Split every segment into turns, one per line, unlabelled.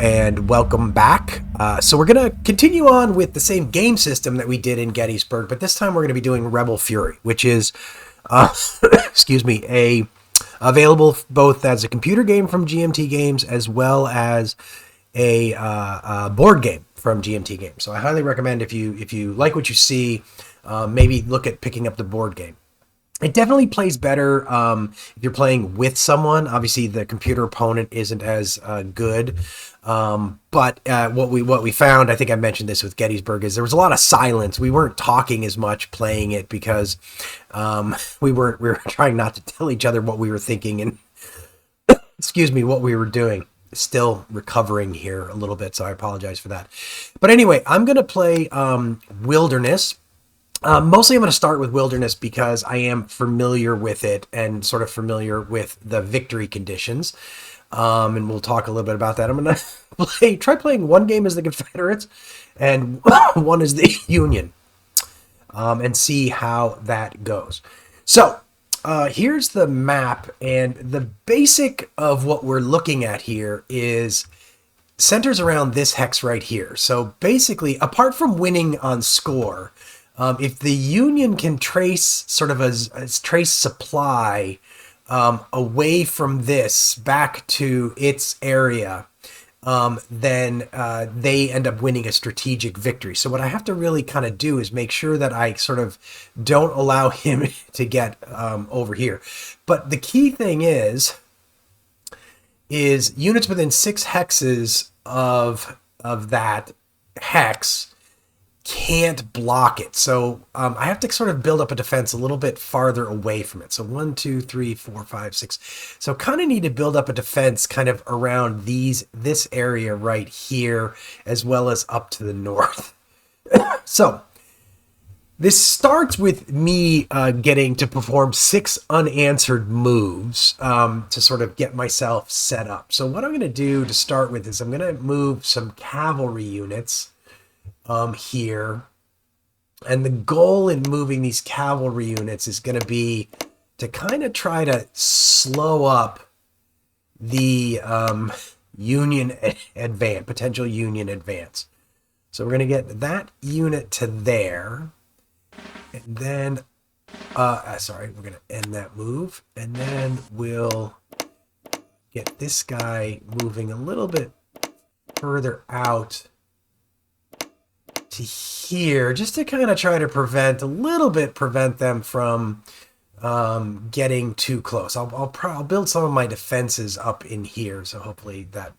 and welcome back. So we're going to continue on with the same game system that we did in Gettysburg, but this time we're going to be doing Rebel Fury, which is, excuse me, available both as a computer game from GMT Games as well as a board game from GMT Games. So I highly recommend if you like what you see, maybe look at picking up the board game. It definitely plays better if you're playing with someone. Obviously, the computer opponent isn't as good. But what we found, I think I mentioned this with Gettysburg, is there was a lot of silence. We weren't talking as much playing it because we were trying not to tell each other what we were thinking and excuse me, what we were doing. Still recovering here a little bit, so I apologize for that. But anyway, I'm going to play Wilderness. Mostly I'm going to start with Wilderness because I am familiar with it and sort of familiar with the victory conditions. And we'll talk a little bit about that. I'm going to try playing one game as the Confederates and one as the Union, and see how that goes. So here's the map, and the basic of what we're looking at here is centers around this hex right here. So basically, apart from winning on score, if the Union can trace sort of trace supply away from this back to its area, then they end up winning a strategic victory. So what I have to really kind of do is make sure that I sort of don't allow him to get over here. But the key thing is units within 6 hexes of that hex can't block it. So I have to sort of build up a defense a little bit farther away from it. So 1, 2, 3, 4, 5, 6. So kind of need to build up a defense kind of around this area right here, as well as up to the north. So this starts with me getting to perform 6 unanswered moves to sort of get myself set up. So what I'm going to do to start with is I'm going to move some cavalry units here, and the goal in moving these cavalry units is going to be to kind of try to slow up the Union advance, potential Union advance. So we're going to get that unit to there, and then sorry, we're going to end that move, and then we'll get this guy moving a little bit further out to here, just to kind of try to prevent them from getting too close. I'll build some of my defenses up in here, so hopefully that,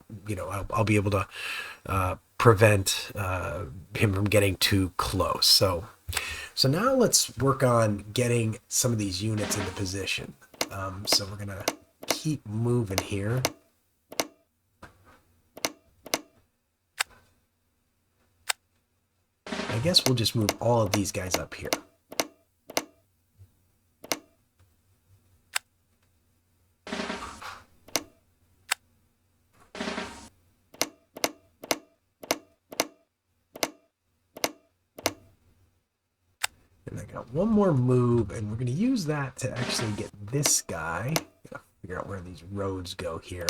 I'll be able to prevent him from getting too close. So now let's work on getting some of these units into position. So we're gonna keep moving here. I guess we'll just move all of these guys up here. And I got one more move, and we're going to use that to actually get this guy. Gotta figure out where these roads go here.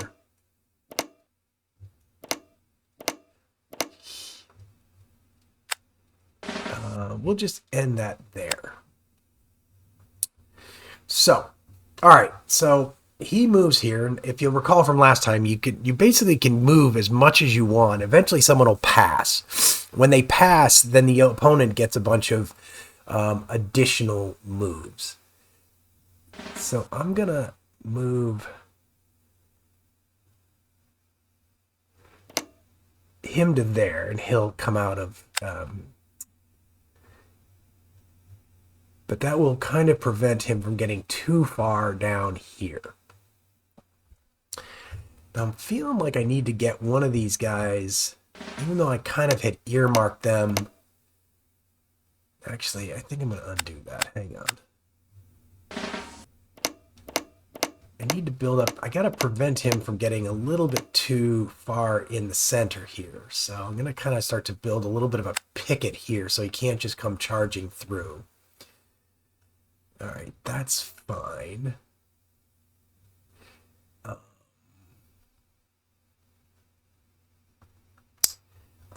We'll just end that there. So, all right. So he moves here, and if you'll recall from last time, you basically can move as much as you want. Eventually, someone will pass. When they pass, then the opponent gets a bunch of additional moves. So I'm gonna move him to there, and he'll come out of. But that will kind of prevent him from getting too far down here. Now I'm feeling like I need to get one of these guys, even though I kind of had earmarked them. Actually, I think I'm going to undo that. Hang on. I need to build up. I got to prevent him from getting a little bit too far in the center here. So I'm going to kind of start to build a little bit of a picket here so he can't just come charging through. All right, that's fine.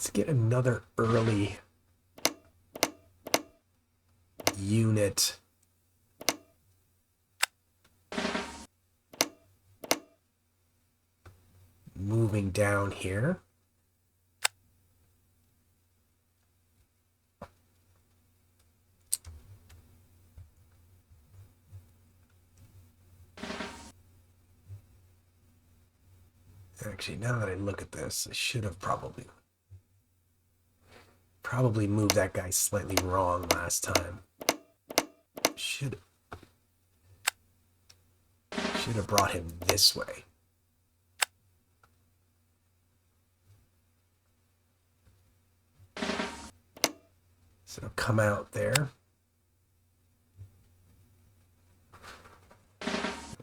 Let's get another early unit. Moving down here. Actually, now that I look at this, I should have probably moved that guy slightly wrong last time. Should have brought him this way. So come out there.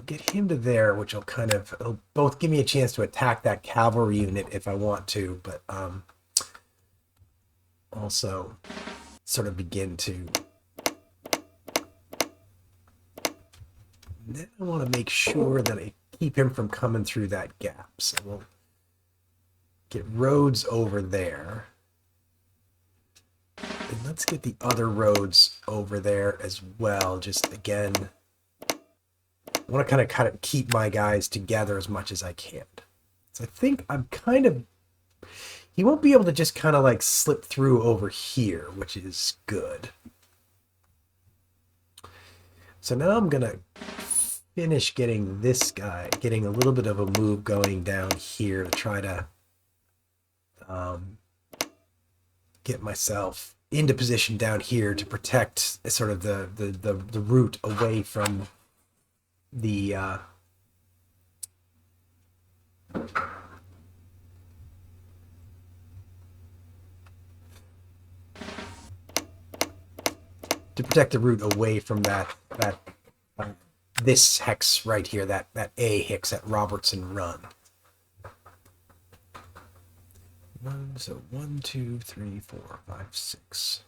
Get him to there, which will it'll both give me a chance to attack that cavalry unit if I want to, but also sort of begin to. Then I want to make sure that I keep him from coming through that gap. So we'll get roads over there. And let's get the other roads over there as well. Just again, I want to kind of keep my guys together as much as I can. So I think I'm he won't be able to just kind of like slip through over here, which is good. So now I'm going to finish getting this guy, getting a little bit of a move going down here to try to get myself into position down here to protect sort of the route away from the route away from this hex right here, that A hex at Robertson Run. So 1, 2, 3, 4, 5, 6.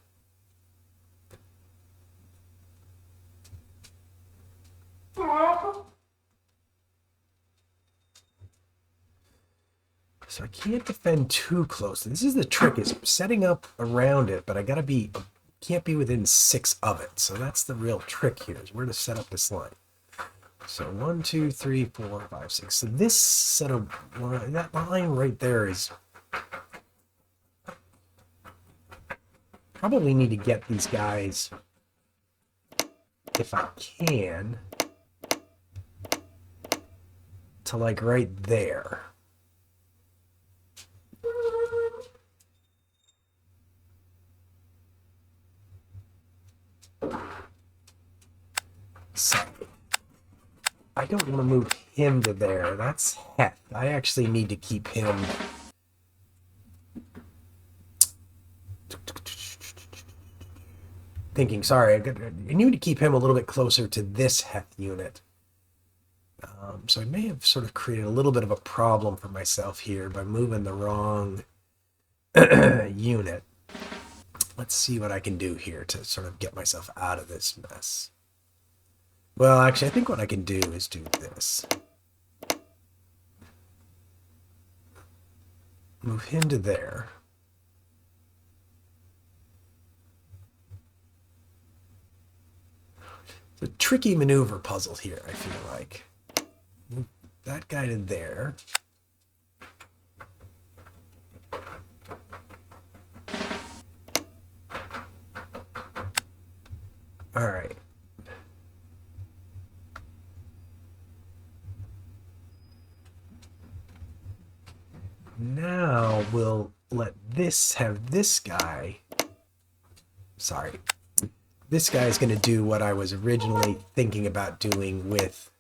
So I can't defend too close. This is the trick, is setting up around it, but I can't be within 6 of it. So that's the real trick here, is where to set up this line. So 1, 2, 3, 4, 5, 6. So this set of that line right there is probably need to get these guys, if I can, to like right there. So I don't want to move him to there. That's Heth. I actually need to keep him. Sorry, I need to keep him a little bit closer to this Heth unit. So I may have sort of created a little bit of a problem for myself here by moving the wrong unit. Let's see what I can do here to sort of get myself out of this mess. Well, actually, I think what I can do is do this. Move him to there. It's a tricky maneuver puzzle here, I feel like. Move that guy to there. All right. Now we'll let this have this guy. Sorry. This guy is going to do what I was originally thinking about doing with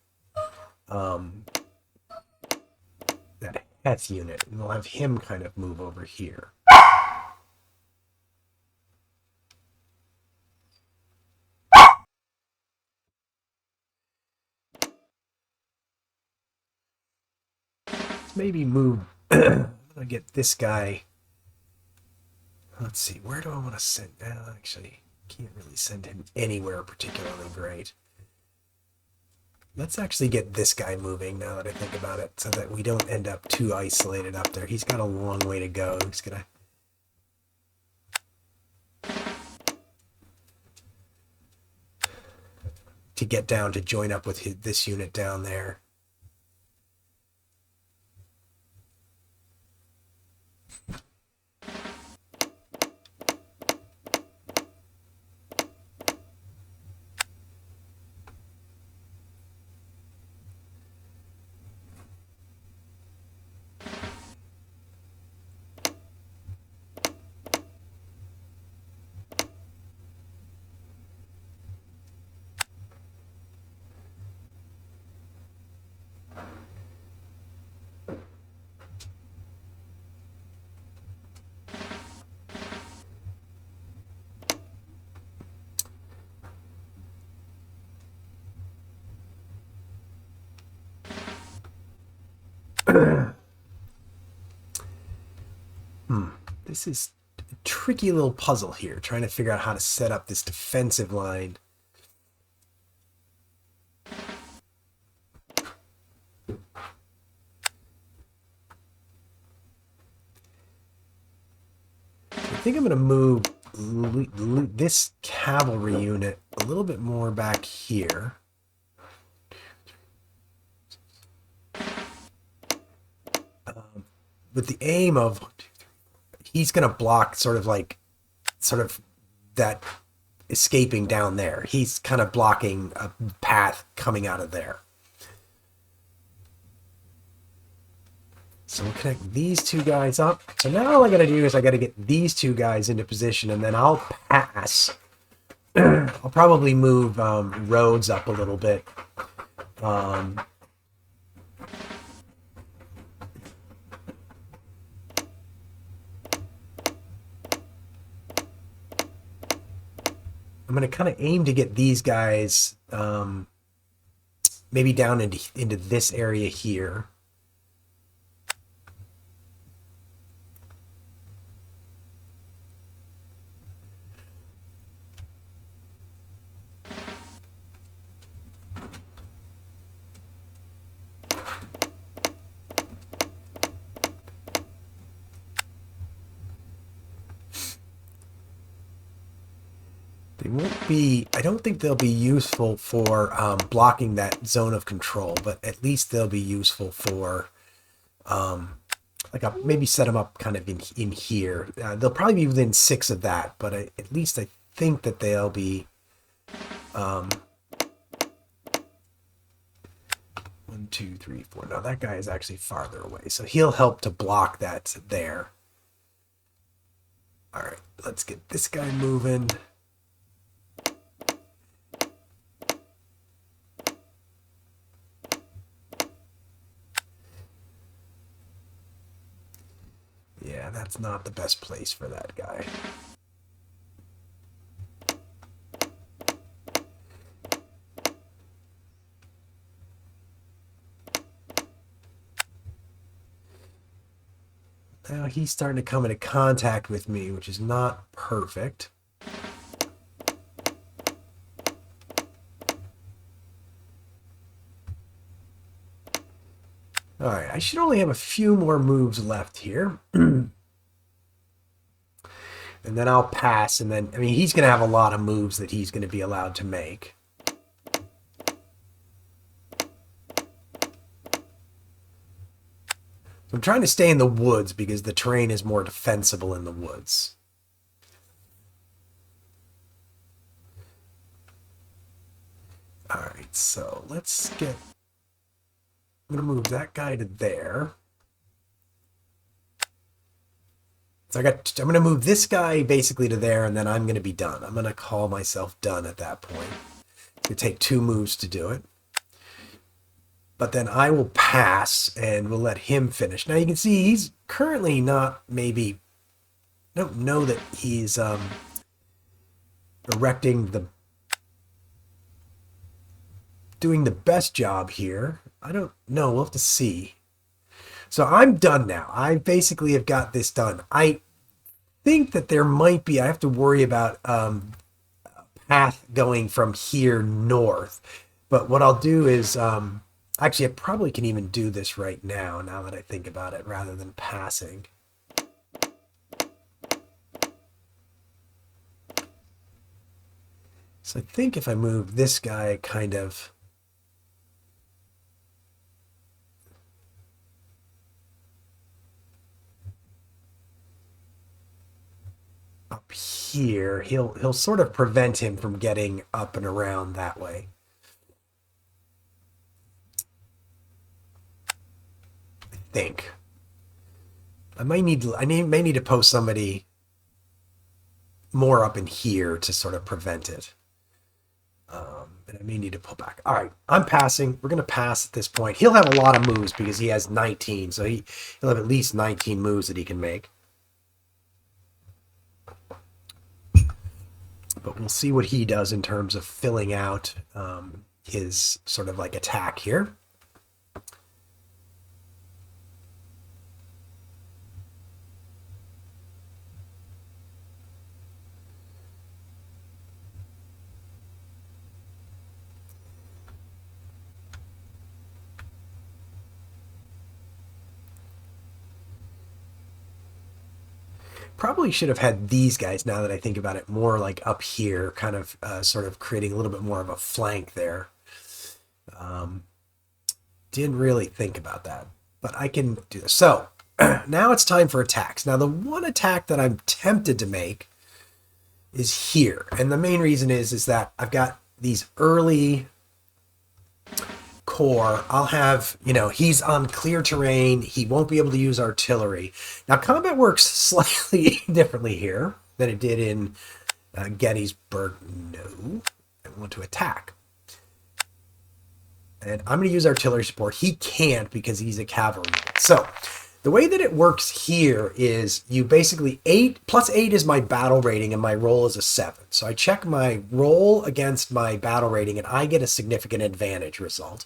that Heth unit. And we'll have him kind of move over here. Maybe move. I'm gonna get this guy. Let's see, where do I want to send? Actually, can't really send him anywhere particularly great. Let's actually get this guy moving now that I think about it, so that we don't end up too isolated up there. He's got a long way to go. He's gonna to get down to join up with this unit down there. This is a tricky little puzzle here, trying to figure out how to set up this defensive line. I think I'm going to move this cavalry unit a little bit more back here. With the aim of he's going to block sort of that escaping down there. He's kind of blocking a path coming out of there. So we'll connect these two guys up. So now all I got to do is I got to get these two guys into position, and then I'll pass. I'll probably move roads up a little bit. I'm going to kind of aim to get these guys maybe down into this area here. They won't be, I don't think they'll be useful for blocking that zone of control, but at least they'll be useful for, maybe set them up kind of in here. They'll probably be within 6 of that, but at least I think that they'll be 1, 2, 3, 4. No, that guy is actually farther away, so he'll help to block that there. All right, let's get this guy moving. Yeah, that's not the best place for that guy. Now he's starting to come into contact with me, which is not perfect. All right, I should only have a few more moves left here. And then I'll pass, and then, I mean, he's going to have a lot of moves that he's going to be allowed to make. I'm trying to stay in the woods because the terrain is more defensible in the woods. All right, so let's get... I'm going to move that guy to there. So I'm going to move this guy basically to there, and then I'm going to be done. I'm going to call myself done at that point. It's going to take 2 moves to do it. But then I will pass, and we'll let him finish. Now you can see he's currently not maybe... I don't know that he's doing the best job here. I don't know. We'll have to see. So I'm done now. I basically have got this done. I think that there might be, I have to worry about a path going from here north. But what I'll do is, actually I probably can even do this right now that I think about it, rather than passing. So I think if I move this guy kind of up here, he'll sort of prevent him from getting up and around that way. I think. I may need to post somebody more up in here to sort of prevent it. And I may need to pull back. All right, I'm passing. We're going to pass at this point. He'll have a lot of moves because he has 19, so he'll have at least 19 moves that he can make. But we'll see what he does in terms of filling out his sort of like attack here. Probably should have had these guys, now that I think about it, more like up here, kind of sort of creating a little bit more of a flank there. Didn't really think about that, but I can do this. So now it's time for attacks. Now the one attack that I'm tempted to make is here. And the main reason is that I've got these early corps. I'll have, he's on clear terrain. He won't be able to use artillery. Now, combat works slightly differently here than it did in Gettysburg. No, I want to attack. And I'm going to use artillery support. He can't because he's a cavalry. So the way that it works here is you basically +8 is my battle rating and my roll is a 7. So I check my roll against my battle rating and I get a significant advantage result.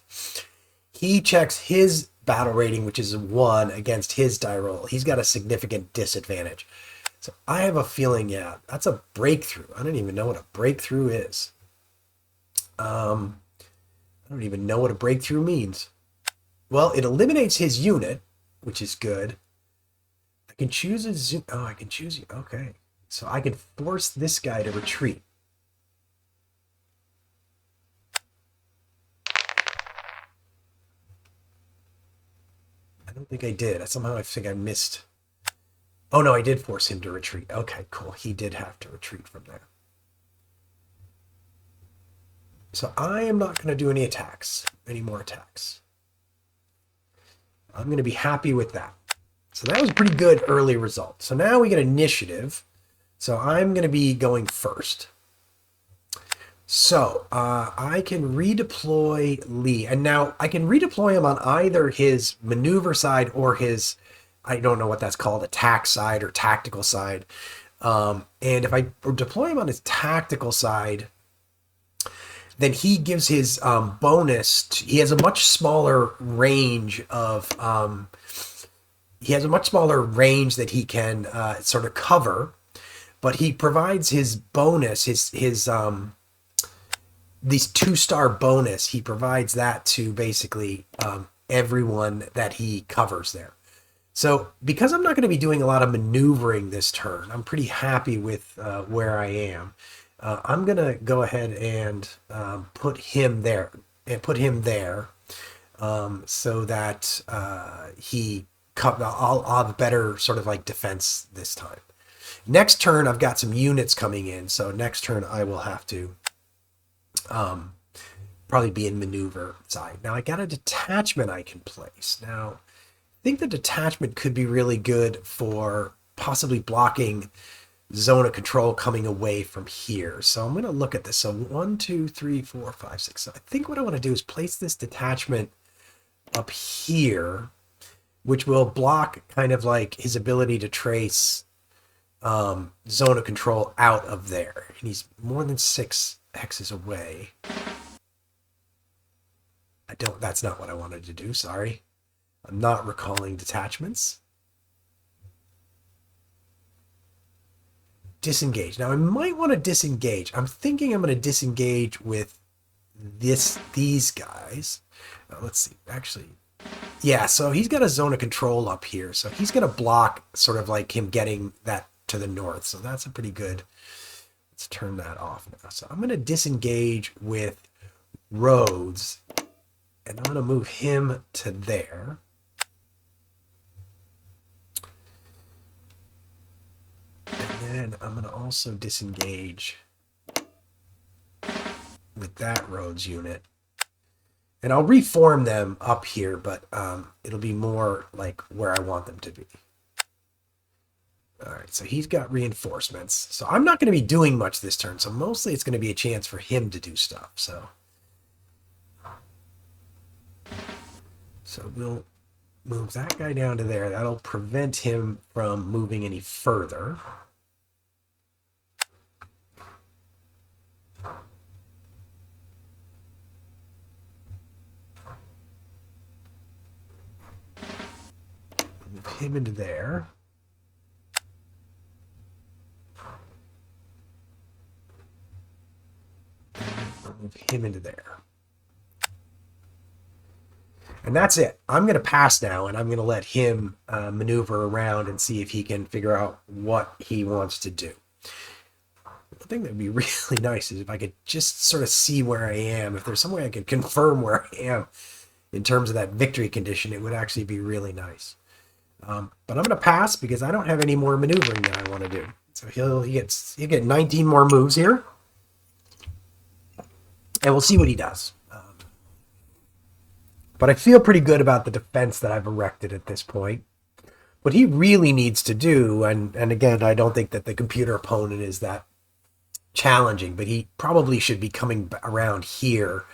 He checks his battle rating, which is a 1, against his die roll. He's got a significant disadvantage. So I have a feeling, yeah, that's a breakthrough. I don't even know what a breakthrough is. I don't even know what a breakthrough means. Well, it eliminates his unit, which is good. I can choose a zoom. Oh, I can choose you. Okay. So I can force this guy to retreat. I don't think I did. Somehow I think I missed. Oh, no, I did force him to retreat. Okay, cool. He did have to retreat from there. So I am not going to do any more attacks. I'm going to be happy with that. So that was a pretty good early result. So now we get initiative. So I'm going to be going first. So I can redeploy Lee. And now I can redeploy him on either his maneuver side or his, I don't know what that's called, attack side or tactical side. And if I deploy him on his tactical side, then he gives his bonus. He has a much smaller range of. He has a much smaller range that he can sort of cover, but he provides his bonus. His these 2-star bonus. He provides that to basically everyone that he covers there. So because I'm not going to be doing a lot of maneuvering this turn, I'm pretty happy with where I am. I'm going to go ahead and put him there so that I'll have a better sort of like defense this time. Next turn, I've got some units coming in. So next turn, I will have to probably be in maneuver side. Now I got a detachment I can place. Now, I think the detachment could be really good for possibly blocking zone of control coming away from here. So I'm going to look at this. So 1, 2, 3, 4, 5, 6. So I think what I want to do is place this detachment up here, which will block kind of like his ability to trace zone of control out of there. And he's more than 6 hexes away. That's not what I wanted to do. Sorry. I'm not recalling detachments. Disengage. Now I might want to disengage. I'm thinking I'm going to disengage with these guys. Let's see. Actually, yeah. So he's got a zone of control up here. So he's going to block sort of like him getting that to the north. So that's a pretty good Let's turn that off now. So I'm going to disengage with Rhodes, and I'm going to move him to there. And then I'm going to also disengage with that Rhodes unit. And I'll reform them up here, but it'll be more like where I want them to be. All right, so he's got reinforcements. So I'm not going to be doing much this turn, so mostly it's going to be a chance for him to do stuff. So we'll move that guy down to there. That'll prevent him from moving any further. Move him into there. Move him into there. And that's it. I'm going to pass now, and I'm going to let him maneuver around and see if he can figure out what he wants to do. The thing that would be really nice is if I could just sort of see where I am. If there's some way I could confirm where I am in terms of that victory condition, it would actually be really nice. But I'm going to pass because I don't have any more maneuvering that I want to do. So he'll get 19 more moves here. And we'll see what he does. But I feel pretty good about the defense that I've erected at this point. What he really needs to do, and again, I don't think that the computer opponent is that challenging, but he probably should be coming around here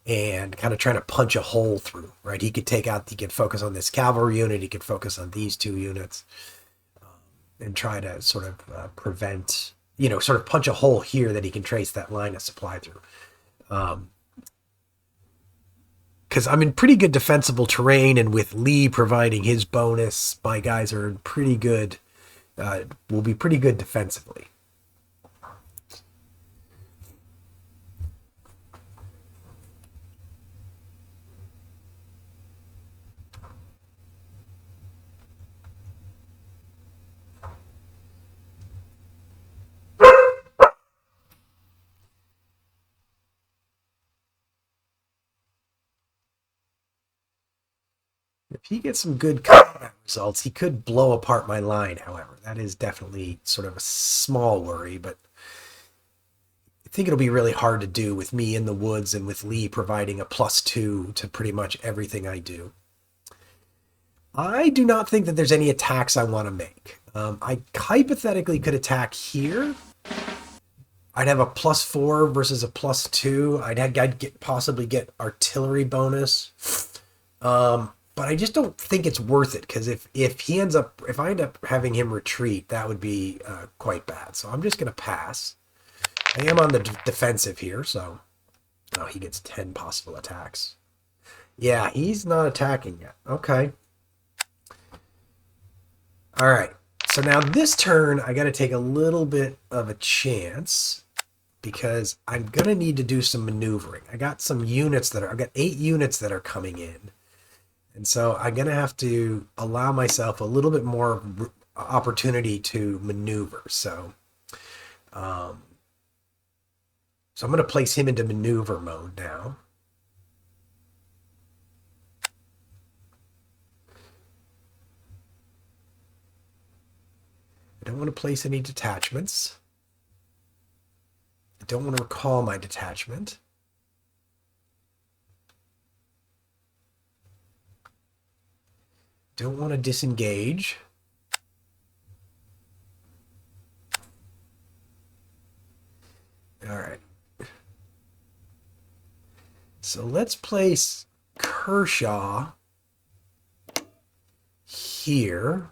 and kind of trying to punch a hole through, right? He could focus on this cavalry unit, he could focus on these two units, and try to sort of prevent, sort of punch a hole here that he can trace that line of supply through. Because I'm in pretty good defensible terrain, and with Lee providing his bonus, my guys are in pretty good, will be pretty good defensively. If he gets some good combat results, he could blow apart my line, however. That is definitely sort of a small worry, but I think it'll be really hard to do with me in the woods and with Lee providing a +2 to pretty much everything I do. I do not think that there's any attacks I want to make. I hypothetically could attack here. I'd have a +4 versus a +2. I'd possibly get artillery bonus. But I just don't think it's worth it, because if I end up having him retreat, that would be quite bad. So I'm just going to pass. I am on the defensive here, so he gets 10 possible attacks. Yeah, he's not attacking yet. Okay. All right. So now this turn, I got to take a little bit of a chance because I'm going to need to do some maneuvering. I've got 8 units that are coming in. And so I'm going to have to allow myself a little bit more opportunity to maneuver. So I'm going to place him into maneuver mode now. I don't want to place any detachments. I don't want to recall my detachment. Don't want to disengage. All right. So let's place Kershaw here.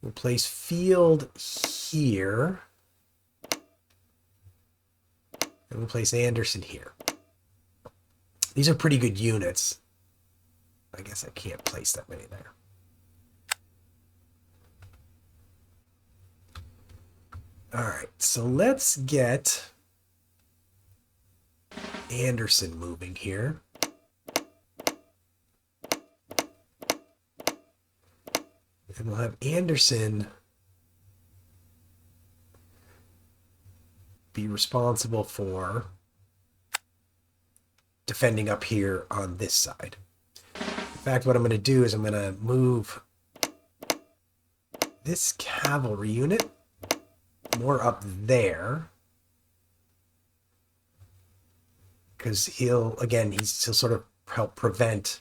We'll place Field here. And we'll place Anderson here. These are pretty good units. I guess I can't place that many there. All right, so let's get Anderson moving here. And we'll have Anderson be responsible for defending up here on this side. In fact, what I'm going to do is I'm going to move this cavalry unit more up there, because he'll sort of help prevent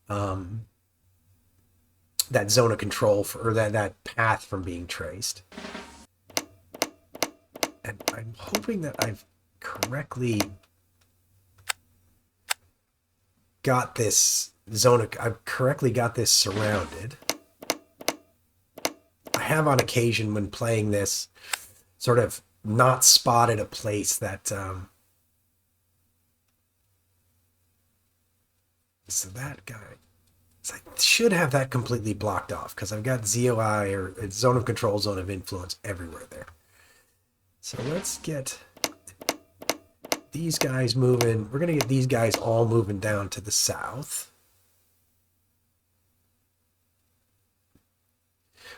that zone of control or that path from being traced. And I'm hoping that I've correctly got this surrounded. I have on occasion when playing this sort of not spotted a place that so that guy, so I should have that completely blocked off because I've got ZOI, or zone of control, zone of influence, everywhere there. So let's get these guys moving. We're going to get these guys all moving down to the south.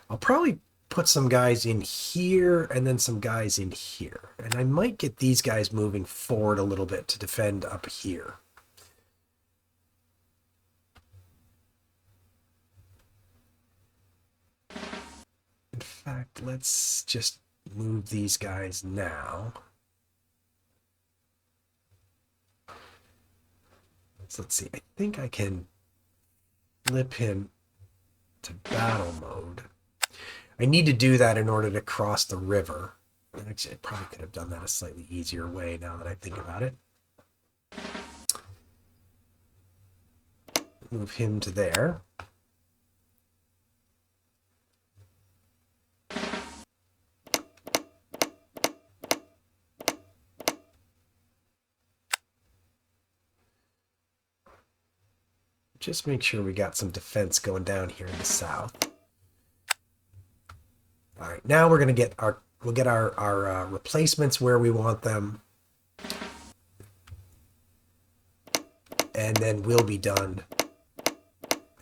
I'll probably put some guys in here and then some guys in here. And I might get these guys moving forward a little bit to defend up here. In fact, let's just move these guys now. So let's see. I think I can flip him to battle mode. I need to do that in order to cross the river. Actually, I probably could have done that a slightly easier way now that I think about it. Move him to there. Just make sure we got some defense going down here in the south. All right, now we're going to get our replacements where we want them, and then we'll be done.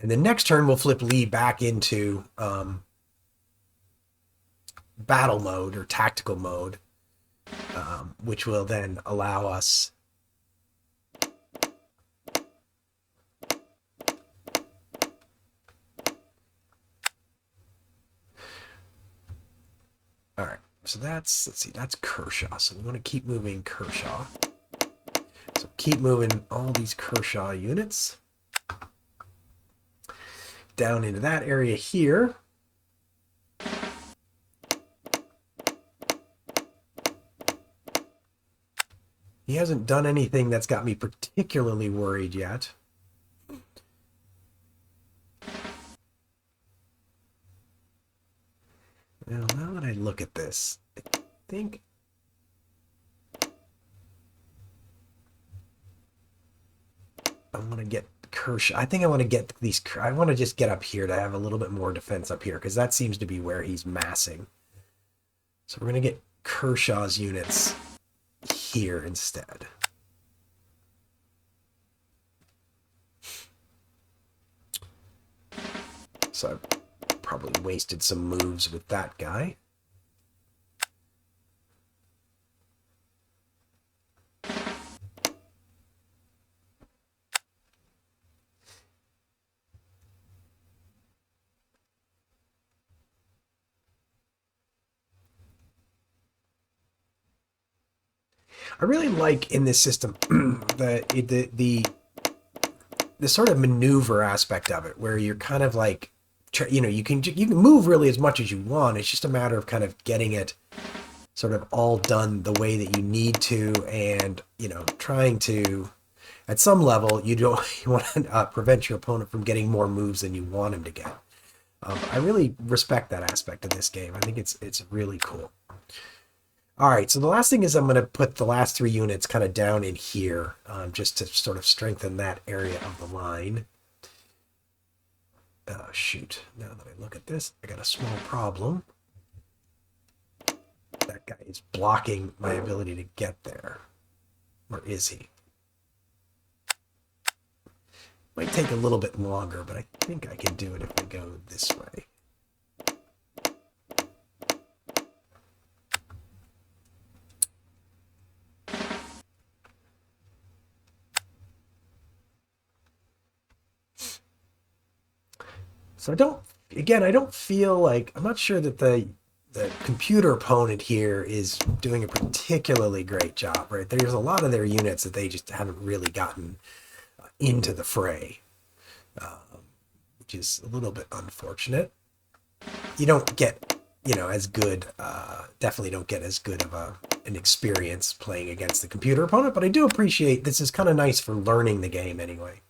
And the next turn we'll flip Lee back into battle mode or tactical mode, which will then allow us all right. So that's, let's see, that's Kershaw. So we want to keep moving Kershaw. So keep moving all these Kershaw units down into that area here. He hasn't done anything that's got me particularly worried yet. Well, now that I look at this, I think I want to get Kershaw. I think I want to get these. I want to just get up here to have a little bit more defense up here because that seems to be where he's massing. So we're going to get Kershaw's units here instead. So I've probably wasted some moves with that guy. I really like in this system the sort of maneuver aspect of it, where you're kind of like, you know, you can move really as much as you want. It's just a matter of kind of getting it sort of all done the way that you need to, and you know, trying to, at some level, you want to prevent your opponent from getting more moves than you want him to get. I really respect that aspect of this game. I think it's really cool. All right, so the last thing is I'm going to put the last 3 units kind of down in here, just to sort of strengthen that area of the line. Shoot, now that I look at this, I got a small problem. That guy is blocking my ability to get there. Or is he? Might take a little bit longer, but I think I can do it if I go this way. So I don't feel like, I'm not sure that the computer opponent here is doing a particularly great job, right? There's a lot of their units that they just haven't really gotten into the fray, which is a little bit unfortunate. You don't get, as good, definitely don't get as good of an experience playing against the computer opponent, but I do appreciate this is kind of nice for learning the game anyway.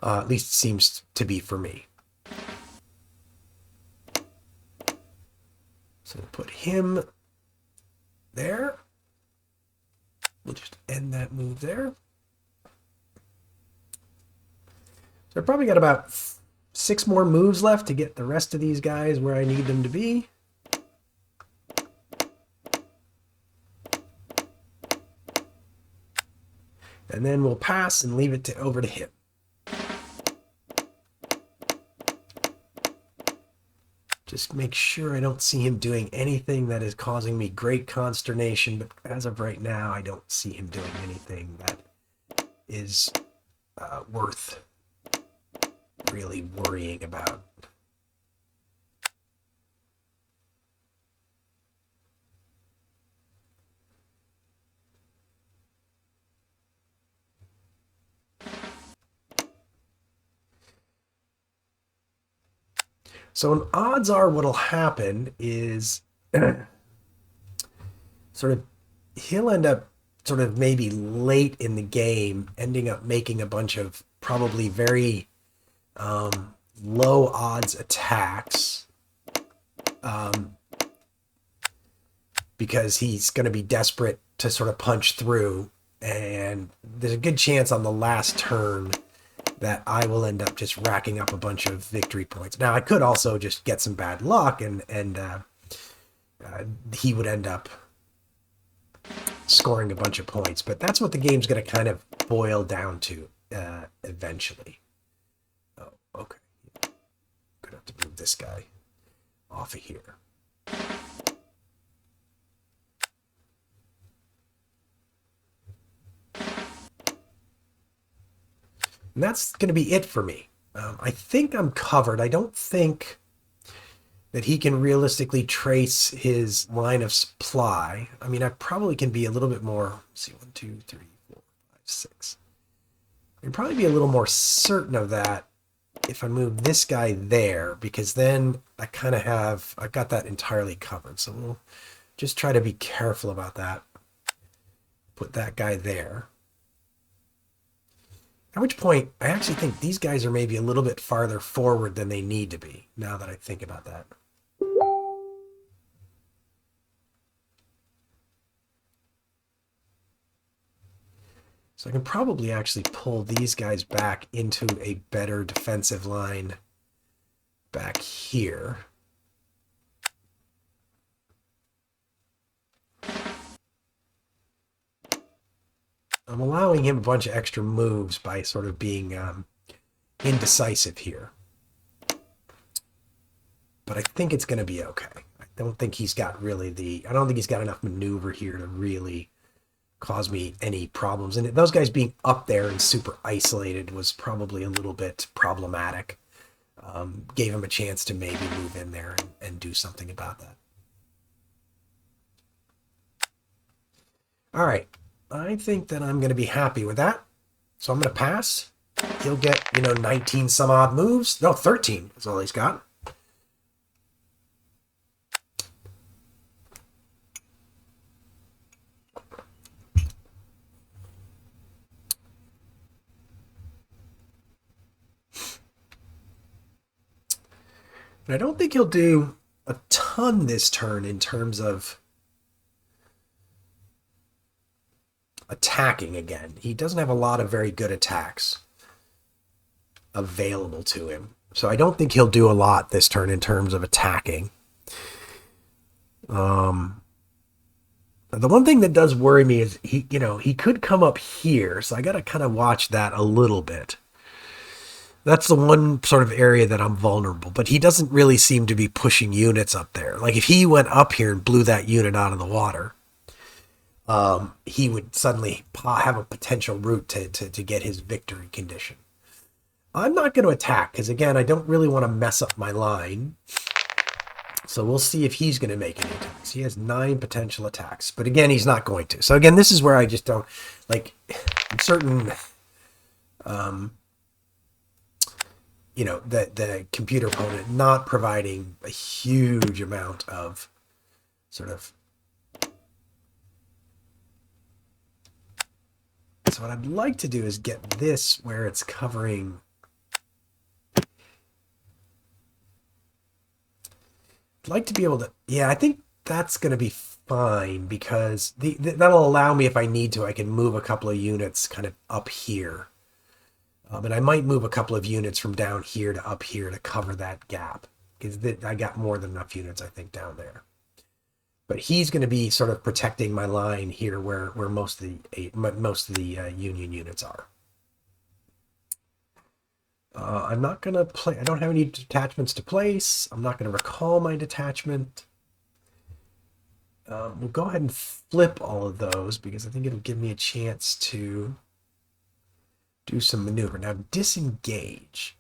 At least it seems to be for me. So we'll put him there. We'll just end that move there. So I probably got about 6 more moves left to get the rest of these guys where I need them to be. And then we'll pass and leave it over to him. Just make sure I don't see him doing anything that is causing me great consternation. But as of right now, I don't see him doing anything that is worth really worrying about. So odds are what'll happen is sort of he'll end up sort of maybe late in the game ending up making a bunch of probably very low odds attacks because he's going to be desperate to sort of punch through, and there's a good chance on the last turn that I will end up just racking up a bunch of victory points. Now, I could also just get some bad luck, and he would end up scoring a bunch of points. But that's what the game's going to kind of boil down to eventually. Oh, okay. Gonna have to move this guy off of here. And that's going to be it for me. I think I'm covered. I don't think that he can realistically trace his line of supply. I mean, I probably can be a little bit more, let's see, 1, 2, 3, 4, 5, 6. I can probably be a little more certain of that if I move this guy there, because then I've got that entirely covered. So we'll just try to be careful about that. Put that guy there. At which point, I actually think these guys are maybe a little bit farther forward than they need to be, now that I think about that. So I can probably actually pull these guys back into a better defensive line back here. I'm allowing him a bunch of extra moves by sort of being indecisive here. But I think it's going to be okay. I don't think he's got enough maneuver here to really cause me any problems. And those guys being up there and super isolated was probably a little bit problematic. Gave him a chance to maybe move in there and do something about that. All right. I think that I'm going to be happy with that. So I'm going to pass. He'll get, 19 some odd moves. No, 13 is all he's got. And I don't think he'll do a ton this turn in terms of attacking again. He doesn't have a lot of very good attacks available to him. So I don't think he'll do a lot this turn in terms of attacking. The one thing that does worry me is he could come up here, so I got to kind of watch that a little bit. That's the one sort of area that I'm vulnerable, but he doesn't really seem to be pushing units up there. Like if he went up here and blew that unit out of the water, he would suddenly have a potential route to get his victory condition. I'm not going to attack because, again, I don't really want to mess up my line. So we'll see if he's going to make any attacks. He has 9 potential attacks, but again, he's not going to. So again, this is where I just don't like certain, the computer opponent not providing a huge amount of sort of. So what I'd like to do is get this where it's covering. I'd like to be able to, yeah, I think that's going to be fine because that'll allow me, if I need to, I can move a couple of units kind of up here. And I might move a couple of units from down here to up here to cover that gap because I got more than enough units, I think, down there. But he's going to be sort of protecting my line here where most of the Union units are. I'm not going to play. I don't have any detachments to place. I'm not going to recall my detachment. We'll go ahead and flip all of those because I think it'll give me a chance to do some maneuver. Now, disengage.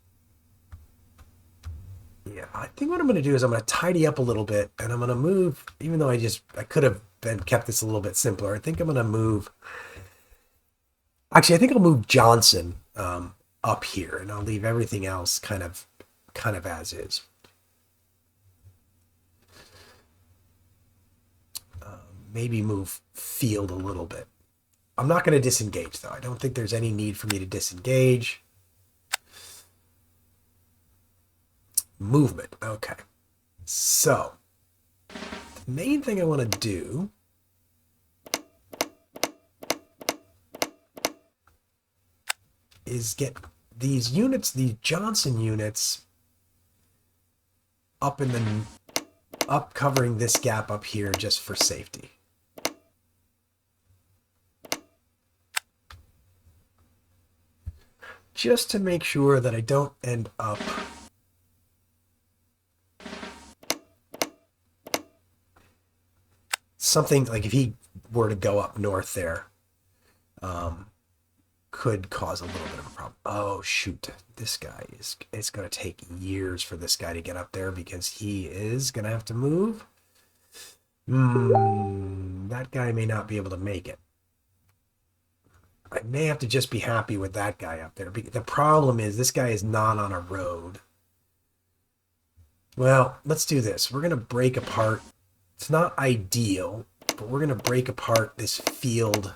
Yeah, I think what I'm going to do is I'm going to tidy up a little bit and I'm going to move, even though I could have kept this a little bit simpler. I think I'm going to move. Actually, I think I'll move Johnson up here, and I'll leave everything else kind of as is. Maybe move field a little bit. I'm not going to disengage, though. I don't think there's any need for me to disengage. Movement. Okay. So, the main thing I want to do is get these units, these Johnson units, up covering this gap up here just for safety. Just to make sure that I don't end up something like if he were to go up north there, could cause a little bit of a problem. Oh, shoot. This guy it's going to take years for this guy to get up there because he is going to have to move. That guy may not be able to make it. I may have to just be happy with that guy up there. The problem is this guy is not on a road. Well, let's do this. We're going to break apart. It's not ideal, but we're going to break apart this field.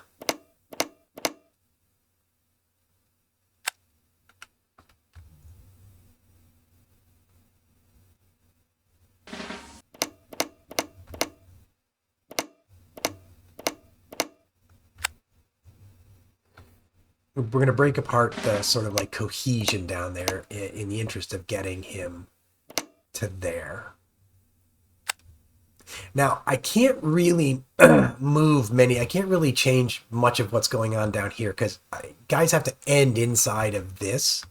We're going to break apart the sort of like cohesion down there in the interest of getting him to there. Now, I can't really move many. I can't really change much of what's going on down here because guys have to end inside of this,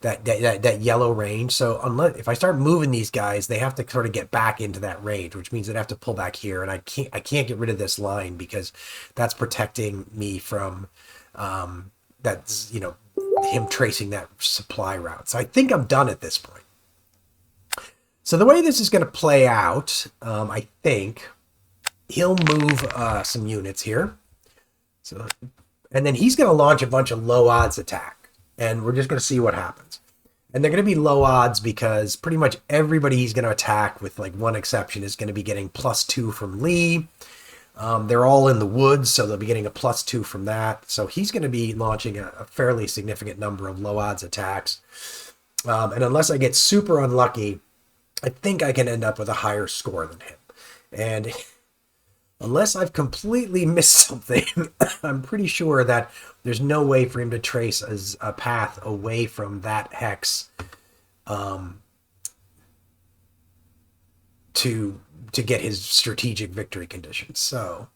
that yellow range. So if I start moving these guys, they have to sort of get back into that range, which means they'd have to pull back here. And I can't get rid of this line because that's protecting me from that's, him tracing that supply route. So I think I'm done at this point. So the way this is going to play out, I think he'll move some units here. So, and then he's going to launch a bunch of low odds attack, and we're just going to see what happens. And they're going to be low odds because pretty much everybody he's going to attack, with like one exception, is going to be getting +2 from Lee. They're all in the woods, so they'll be getting a +2 from that. So he's going to be launching a fairly significant number of low odds attacks. And unless I get super unlucky, I think I can end up with a higher score than him. And unless I've completely missed something, I'm pretty sure that there's no way for him to trace a path away from that hex to get his strategic victory conditions. So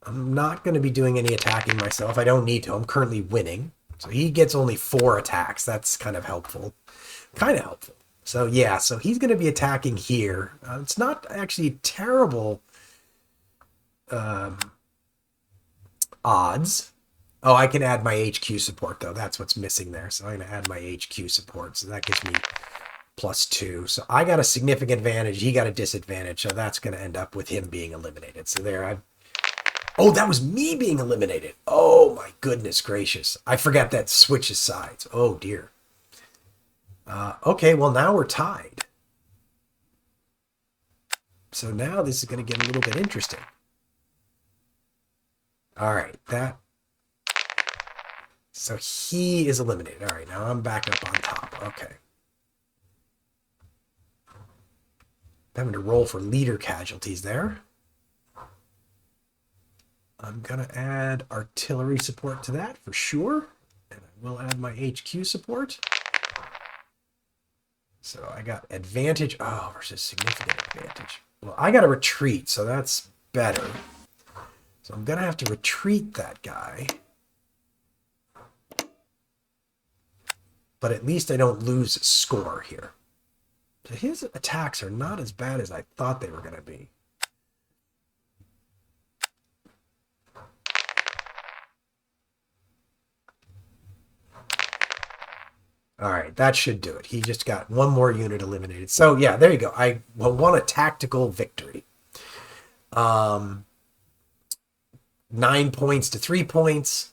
I'm not going to be doing any attacking myself. I don't need to. I'm currently winning. So he gets only 4 attacks. That's kind of helpful. So yeah, so he's going to be attacking here. It's not actually terrible odds. Oh, I can add my HQ support, though. That's what's missing there. So I'm going to add my HQ support. So that gives me +2. So I got a significant advantage. He got a disadvantage. So that's going to end up with him being eliminated. So there, I've... Oh, that was me being eliminated. Oh, my goodness gracious. I forgot that switches sides. Oh, dear. Okay, well, now we're tied. So now this is going to get a little bit interesting. All right, that... So he is eliminated. All right, now I'm back up on top. Okay. I'm going to roll for leader casualties there. I'm going to add artillery support to that for sure. And I will add my HQ support. So I got advantage. Oh, versus significant advantage. Well, I got to retreat, so that's better. So I'm going to have to retreat that guy. But at least I don't lose score here. So his attacks are not as bad as I thought they were going to be. All right, that should do it. He just got one more unit eliminated. So yeah, there you go. I won a tactical victory. 9 points to 3 points.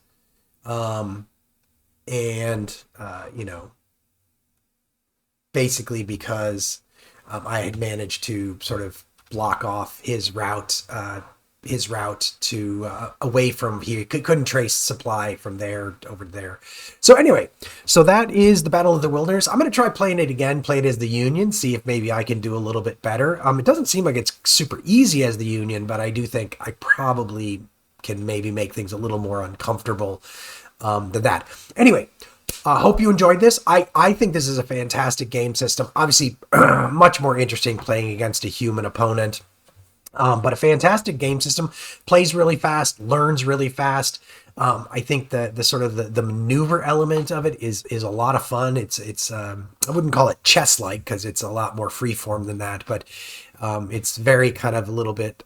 You know, basically because I had managed to sort of block off his route to away from here. Couldn't trace supply from there over there. So anyway, so that is the Battle of the Wilderness. I'm going to try playing it again, play it as the Union, see if maybe I can do a little bit better. It doesn't seem like it's super easy as the Union, but I do think I probably can maybe make things a little more uncomfortable than that. Anyway, hope you enjoyed this. I think this is a fantastic game system. Obviously, much more interesting playing against a human opponent. But a fantastic game system, plays really fast, learns really fast. I think the sort of the maneuver element of it is a lot of fun. It's I wouldn't call it chess-like because it's a lot more freeform than that, but it's very kind of a little bit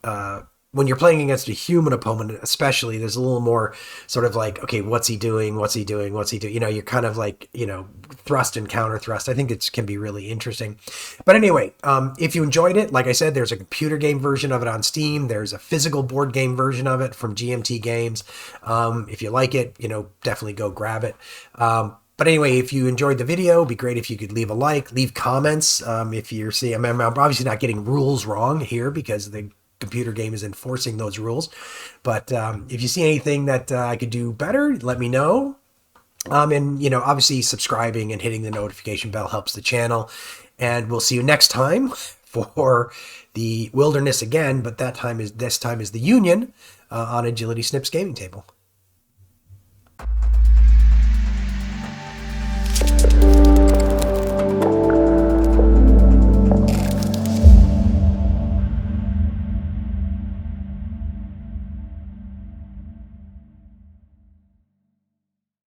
when you're playing against a human opponent, especially, there's a little more sort of like, okay, what's he doing? What's he doing? What's he doing? You know, you're kind of like, you know, thrust and counter thrust. I think it can be really interesting. But anyway, if you enjoyed it, like I said, there's a computer game version of it on Steam. There's a physical board game version of it from GMT Games. If you like it, you know, definitely go grab it. But anyway, if you enjoyed the video, it'd be great if you could leave a like, leave comments. If you're seeing, I'm obviously not getting rules wrong here because the computer game is enforcing those rules. But if you see anything that I could do better, let me know. And, you know, obviously subscribing and hitting the notification bell helps the channel. And we'll see you next time for the Wilderness again. But this time is the Union on Agility Snips Gaming Table.